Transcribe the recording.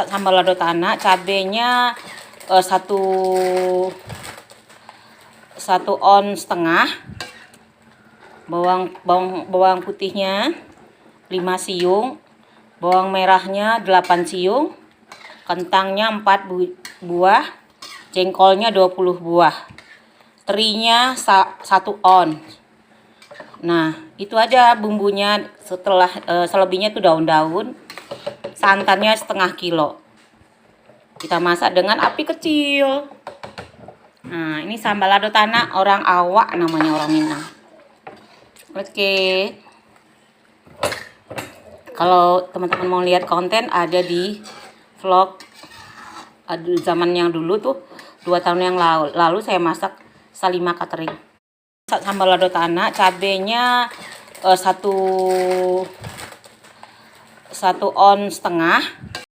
sambal lado tanah, cabenya 1,5 ons, bawang putihnya 5 siung, bawang merahnya 8 siung, kentangnya 4 buah, jengkolnya 20 buah, terinya 1 ons. Nah, itu aja bumbunya. Setelah selebihnya itu daun-daun, santannya setengah kilo. Kita masak dengan api kecil. Nah, ini sambal lado tanah orang Awak namanya, orang Minang. Oke. Kalau teman-teman mau lihat konten, ada di vlog zaman yang dulu tuh, 2 tahun yang lalu saya masak Salima Catering. Sambal lado tanah, cabenya 1,5 ons,